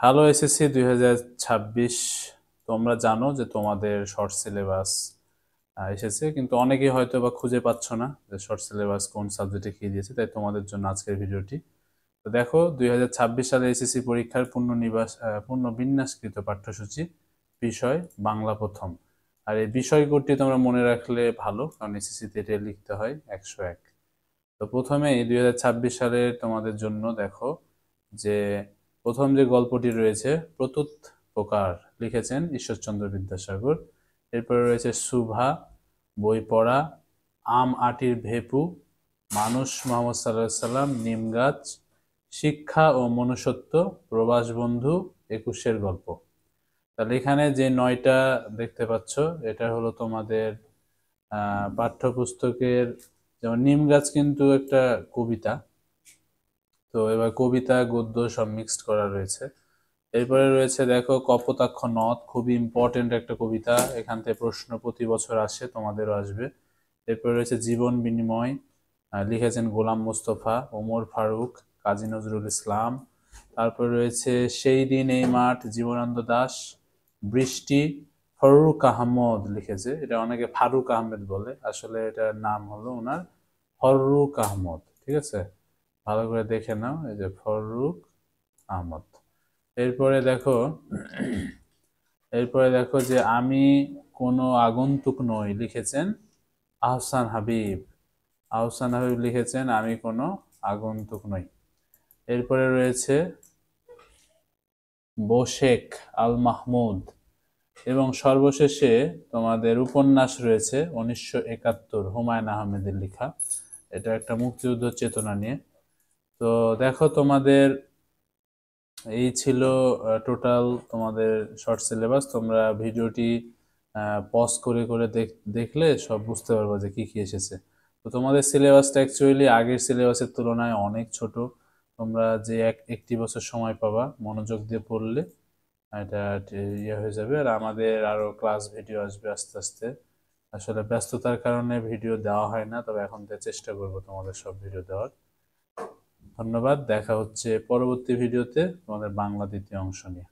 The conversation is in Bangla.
Hello SSC 2026। তোমরা জানো যে তোমাদের শর্ট সিলেবাস এসেছে, কিন্তু অনেকেই হয়তো বা খুঁজে পাচ্ছ না যে শর্ট সিলেবাস কোন সাবজেক্টে কি দিয়েছে। তাই তোমাদের জন্য আজকের ভিডিওটি। তো দেখো, 2026 সালে এসএসসি পরীক্ষার পূর্ণ বিন্যাসকৃত পাঠ্যসূচি, বিষয় বাংলা প্রথম। আর এই বিষয় কোডটি তোমরা মনে রাখলে ভালো, কারণ এসএসসিতে এটা লিখতে হয় 101। তো প্রথমেই 2026 সালের তোমাদের জন্য দেখো যে প্রথম যে গল্পটি রয়েছে প্রত্যুত প্রকার, লিখেছেন ঈশ্বরচন্দ্র বিদ্যাসাগর। এরপরে রয়েছে সুভা, বই পড়া, আম আটির ভেপু, মানুষ মোহাম্মদ সাল্লাহ সাল্লাম, নিম গাছ, শিক্ষা ও মনুষ্যত্ব, প্রবাস বন্ধু, একুশের গল্প। তাহলে এখানে যে 9টা দেখতে পাচ্ছ, এটা হলো তোমাদের পাঠ্যপুস্তকের। যেমন নিম গাছ কিন্তু একটা কবিতা, তো এবার কবিতা গদ্য সব মিক্সড করা রয়েছে। এরপরে রয়েছে দেখো কপোতাক্ষ নদ, খুবই ইম্পর্টেন্ট একটা কবিতা, এখান থেকে প্রশ্ন প্রতি বছর আসে, তোমাদেরও আসবে। এরপরে রয়েছে জীবন বিনিময়, লিখেছেন গোলাম মোস্তফা, ওমর ফারুক, কাজী নজরুল ইসলাম। তারপর রয়েছে সেই দিন এই মাঠ, জীবনানন্দ দাশ। বৃষ্টি, ফরুক আহমদ লিখেছে, এটা অনেকে ফারুক আহমেদ বলে, আসলে এটার নাম হলো ওনার ফররুক আহমদ। ঠিক আছে, ভালো করে দেখে নাও, এই যে ফররুক আহমদ। এরপরে দেখো এরপরে দেখো যে আমি কোনো আগন্তুক নই, লিখেছেন আহসান হাবিব। আহসান হাবিব লিখেছেন আমি কোনো আগন্তুক নই। এরপরে রয়েছে বোশেখ আল মাহমুদ। এবং সর্বশেষে তোমাদের উপন্যাস রয়েছে 1971, হুমায়ুন আহমেদের লেখা। এটা একটা মুক্তিযুদ্ধ চেতনা নিয়ে। তো দেখো, তোমাদের এই ছিল টোটাল তোমাদের শর্ট সিলেবাস। তোমরা ভিডিওটি পজ করে করে দেখলে সব বুঝতে পারবে যে কি কি এসেছে। তো তোমাদের সিলেবাসটা অ্যাকচুয়ালি আগের সিলেবাসের তুলনায় অনেক ছোট। তোমরা যে একটি বছর সময় পাবা মনোযোগ দিয়ে পড়লে এটা ইয়ে হয়ে যাবে। আর আমাদের আরো ক্লাস ভিডিও আসবে আস্তে আস্তে। আসলে ব্যস্ততার কারণে ভিডিও দেওয়া হয় না, তবে এখন থেকে চেষ্টা করব তোমাদের সব ভিডিও দেওয়ার। ধন্যবাদ, দেখা হচ্ছে পরবর্তী ভিডিওতে তোমাদের বাংলা দ্বিতীয় অংশ নিয়ে।